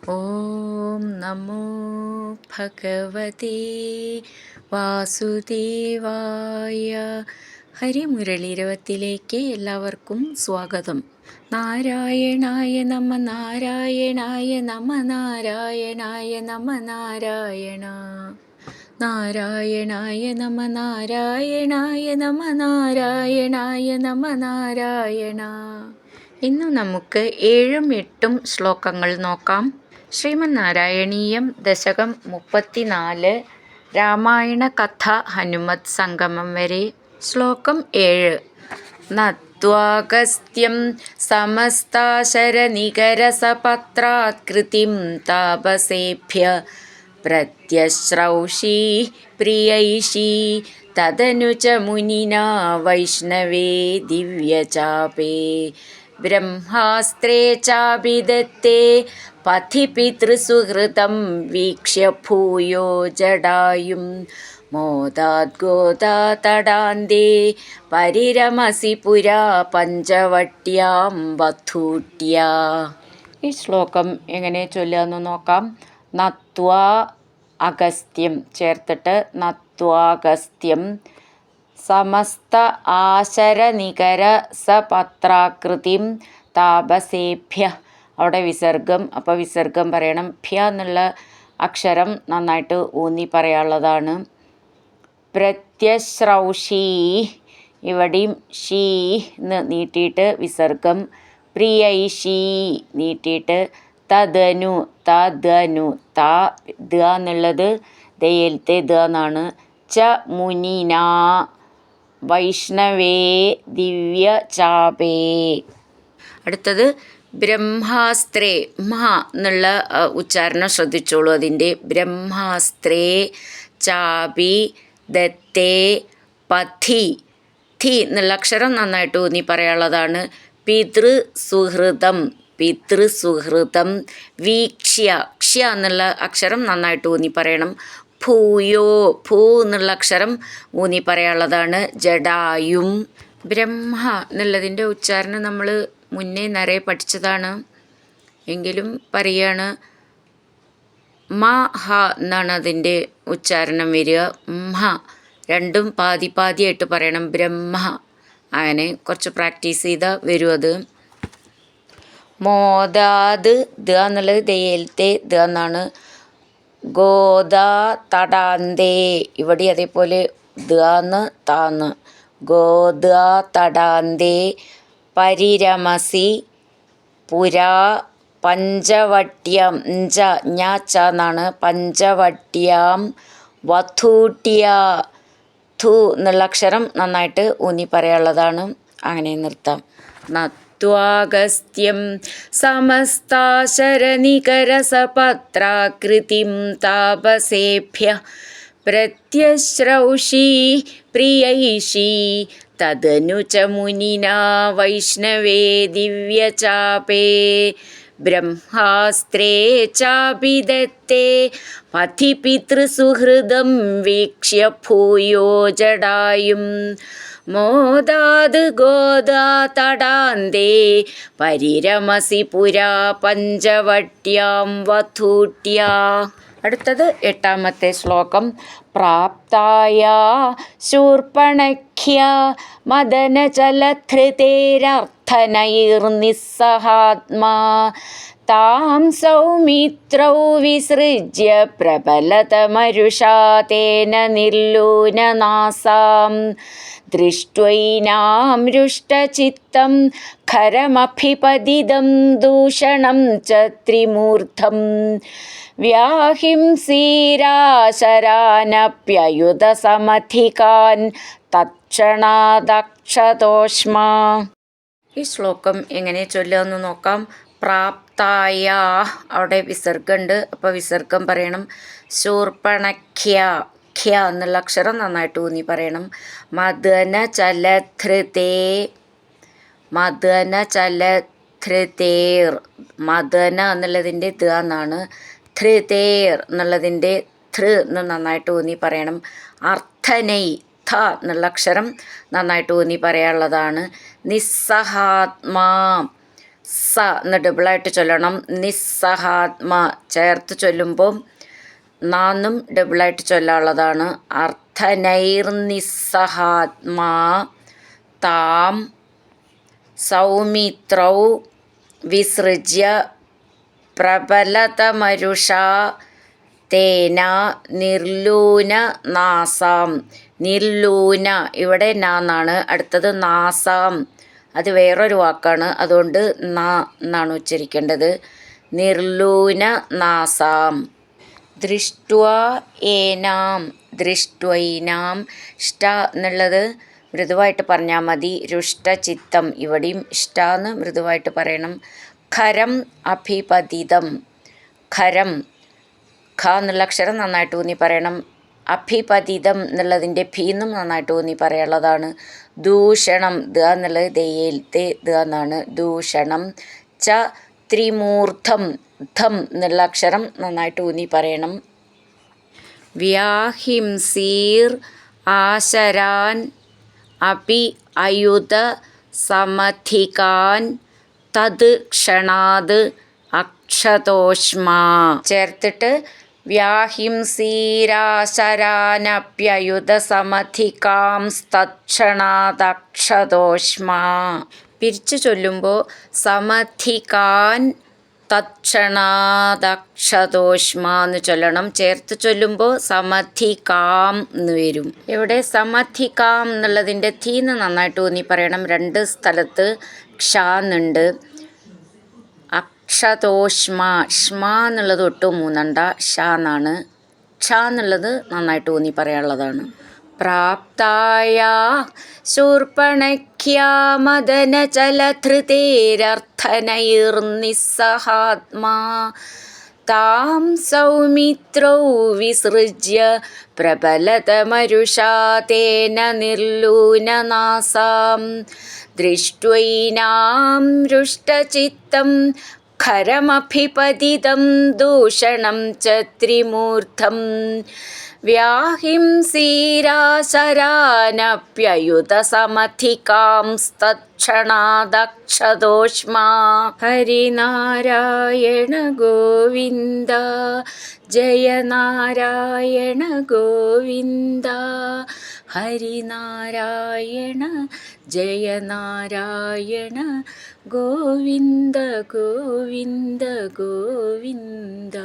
ഓം നമോ ഭഗവതേ വാസുദേവായ. ഹരിമുരളീരവത്തിലേക്ക് എല്ലാവർക്കും സ്വാഗതം. നാരായണായ നമ നാരായണായ നമ നാരായണായ നമ നാരായണ. നാരായണായ നമ നാരായണായ നമ നാരായണായ നമ നാരായണ. ഇന്ന് നമുക്ക് 7ഉം 8ഉം ശ്ലോകങ്ങൾ നോക്കാം. ശ്രീമന്നാരായണീയം ദശകം 34, രാമായണ കഥ ഹനുമത് സംഗമം വരെ. ശ്ലോകം 7. നത്വാഗസ്ത്യം സമസ്താശരനികരസപത്രാകൃതിം താപസേഭ്യ പ്രത്യശ്രൗഷീ പ്രിയൈഷീ തദനു ച മുനിനാ വൈഷ്ണവേ ദിവ്യചാപേ ബ്രഹ്മാസ്ത്രേ ചാഭിദത്തേ പഥി പിതൃസുഹൃതം വീക്ഷ്യ ഭൂയോ ജടായും മോദാദ്ഗോദാ തടാന്തേ പരിരമസി പുരാ പഞ്ചവട്യാം വധൂട്യാ. ഈ ശ്ലോകം എങ്ങനെ ചൊല്ലാന്ന് നോക്കാം. നത്വാ അഗസ്ത്യം ചേർത്തിട്ട് നത്വാഗസ്ത്യം സമസ്ത ആശരനികര സപത്രാകൃതിം താപസേഭ്യ. അവിടെ വിസർഗം, അപ്പോൾ വിസർഗം പറയണം. ഭ്യ എന്നുള്ള അക്ഷരം നന്നായിട്ട് ഊന്നി പറയാനുള്ളതാണ്. പ്രത്യശ്രൗഷീ, ഇവിടെയും ഷീ എന്ന് നീട്ടിയിട്ട് വിസർഗം. പ്രിയൈഷീ നീട്ടിയിട്ട് തദനു തദനു ത ദ എന്നുള്ളത് ദയലത്തെ ദ എന്നാണ്. ച മുനിനാ വൈഷ്ണവേ ദിവ്യ ചാപേ. അടുത്തത് ബ്രഹ്മാസ്ത്രേ. മഹ എന്നുള്ള ഉച്ചാരണം ശ്രദ്ധിച്ചോളൂ. അതിൻ്റെ ബ്രഹ്മാസ്ത്രേ ചാപി ദത്തേ പഥി. ഥി എന്നുള്ള അക്ഷരം നന്നായിട്ട് ഊന്നി പറയാനുള്ളതാണ്. പിതൃസുഹൃതം പിതൃസുഹൃതം വീക്ഷ്യ. ക്ഷ്യ എന്നുള്ള അക്ഷരം നന്നായിട്ട് ഊന്നി പറയണം. ഭൂയോ ഭൂ എന്നുള്ള അക്ഷരം ഊന്നി പറയാനുള്ളതാണ്. ജടായും. ബ്രഹ്മ എന്നുള്ളതിൻ്റെ ഉച്ചാരണം നമ്മൾ മുന്നേ നിറയെ പഠിച്ചതാണ്, എങ്കിലും പറയാണ്. മ ഹ എന്നാണ് അതിൻ്റെ ഉച്ചാരണം വരിക. മ രണ്ടും പാതി പാതിയായിട്ട് പറയണം. ബ്രഹ്മ. അങ്ങനെ കുറച്ച് പ്രാക്ടീസ് ചെയ്താൽ വരും അത്. മോദാത് ദ എന്നുള്ളത് ദയലത്തെ ദ എന്നാണ്. ഗോദാ തടാന്തേ, ഇവിടെ അതേപോലെ ദന്ന് താന്ന്. ഗോദാ തടാന്തേ പരിരമസി പുരാ പഞ്ചവട്യം. ഞ്ച ഞ ച എന്നാണ്. പഞ്ചവട്യാം വധൂട്യ. ധു എന്നുള്ള അക്ഷരം നന്നായിട്ട് ഊന്നി പറയാനുള്ളതാണ്. അങ്ങനെ നിർത്താം. നത്വാഗസ്ത്യം സമസ്താശരനികരസപത്രാകൃതിം താപസേഭ്യ പ്രത്യശ്രൗഷീ പ്രിയൈഷീ തദനു ച മുനിനാ വൈഷ്ണവേ ദിവ്യചാപേ ബ്രഹ്മാസ്ത്രേ ചാഭിദത്തേ പഥി പിതൃസുഹൃദം വീക്ഷ്യ ഭൂയോ ജടായും മോദാത് ഗോദാ തടാന്തേ പരിരമസി പുരാ പഞ്ചവട്യാം വധൂട്യാ. അടുത്തത് 8ാമത്തെ ശ്ലോകം. പ്രാപ്തായാ ശൂർപ്പണഖ്യ മദനചലധൃതേരർത്ഥനൈർനിസ്സഹാത്മാ താം സൗമിത്രൗ വിസൃജ്യ പ്രബലതമരുഷാ തേന നിർലൂനനാസാം ദൃഷ്ട്വൈനാം രുഷ്ടചിത്തം ഖരമഭിപതിതം ദൂഷണം ച ത്രിമൂർധം വ്യാഹിംസീരാശരാനപ്യയുധസമധികാൻ തക്ഷണാദക്ഷതോഷ്മാ. ഈ ശ്ലോകം എങ്ങനെ ചൊല്ലുമെന്ന് നോക്കാം. പ്രാപ്തായ, അവിടെ വിസർഗമുണ്ട്, അപ്പോൾ വിസർഗം പറയണം. ശൂർപ്പണഖ്യ, ഖ്യ എന്നുള്ള അക്ഷരം നന്നായിട്ട് ഊന്നി പറയണം. മദന ചലധൃതേ, മദന ചലധൃതേർ. മദന എന്നുള്ളതിൻ്റെ ദ എന്നാണ്. ധൃതേർ എന്നുള്ളതിൻ്റെ ധൃ എന്ന് നന്നായിട്ട് ഊന്നി പറയണം. അർത്ഥനൈ ഥ എന്നുള്ള അക്ഷരം നന്നായിട്ട് ഊന്നി പറയാനുള്ളതാണ്. നിസ്സഹാത്മാ, സ എന്ന് ഡബിളായിട്ട് ചൊല്ലണം. നിസ്സഹാത്മ ചേർത്ത് ചൊല്ലുമ്പോൾ നാന്നും ഡബിളായിട്ട് ചൊല്ലാനുള്ളതാണ്. അർത്ഥനൈർനിസ്സഹാത്മാ താം സൗമിത്രൗ വിസൃജ്യ പ്രബലതമരുഷാ തേന നിർലൂന നാസാം. നിർലൂന ഇവിടെ നാന്നാണ്, അടുത്തത് നാസാം അത് വേറൊരു വാക്കാണ്, അതുകൊണ്ട് നാ എന്നാണ് ഉച്ചരിക്കേണ്ടത്. നിർലൂന നാസാം. ദൃഷ്ട്വാ ഏനാം ദൃഷ്ട്വൈനാം. ഷ്ട എന്നുള്ളത് മൃദുവായിട്ട് പറഞ്ഞാൽ മതി. രുഷ്ടചിത്തം ഇവിടെയും ഇഷ്ട എന്ന് മൃദുവായിട്ട് പറയണം. ഖരം അഭിപതിതം. ഖരം ഖ എന്നുള്ള അക്ഷരം നന്നായിട്ട് ഊന്നി പറയണം. അഭിപതിതം എന്നുള്ളതിൻ്റെ ഭീന്നും നന്നായിട്ട് ഊന്നി പറയാനുള്ളതാണ്. ദൂഷണം ദ എന്നുള്ളത് ദയയിലത്തെ ദ എന്നാണ്. ദൂഷണം ച ത്രിമൂർധം ധം എന്നുള്ള അക്ഷരം നന്നായിട്ട് ഊന്നി പറയണം. വ്യാഹിംസീർ ആശരാൻ അപി അയുധ സമധികാൻ തത് ക്ഷണാത് അക്ഷതോഷ്മാ ചേർത്തിട്ട് വ്യാഹിംസീരാശരാനപ്യയുധ സമധികാം തത്ക്ഷണാദക്ഷതോഷ്മാ. പിരിച്ചു ചൊല്ലുമ്പോൾ സമധികാൻ തത്ക്ഷണാദക്ഷതോഷ്മാ എന്ന് ചൊല്ലണം. ചേർത്ത് ചൊല്ലുമ്പോൾ സമധികാം എന്ന് വരും. ഇവിടെ സമധികാം എന്നുള്ളതിൻ്റെ തീന്ന് നന്നായിട്ട് ഊന്നി പറയണം. രണ്ട് സ്ഥലത്ത് ക്ഷ എന്നുണ്ട്. അക്ഷതോഷ്മ ഷ്മ എന്നുള്ളത് ഒട്ടും മൂന്നണ്ട, ഷ എന്നാണ്. ക്ഷ എന്നുള്ളത് നന്നായിട്ട് ഊന്നി പറയാനുള്ളതാണ്. പ്രാപ്തായ ശൂർപ്പണഖ്യാ മദനചലധൃതേരർത്ഥനൈർനിസ്സഹാത്മാ താം സൗമിത്രൗ വിസൃജ്യ പ്രബലതമരുഷാ തേന നിർലൂനനാസാം. ദൃഷ്ട്വൈനാം രുഷ്ടചിത്തം ഖരമഭിപതിതം ദൂഷണം ച ത്രിമൂർധം. വ്യാഹിംസീരാശരാനപ്യയുധ സമധികാം തത്ക്ഷണാദക്ഷതോഷ്മാ. ഹരിനാരായണ ഗോവിന്ദ ജയ നാരായണ ഗോവിന്ദ. ഹരിനാരായണ ജയ നാരായണ ഗോവിന്ദ ഗോവിന്ദ ഗോവിന്ദ.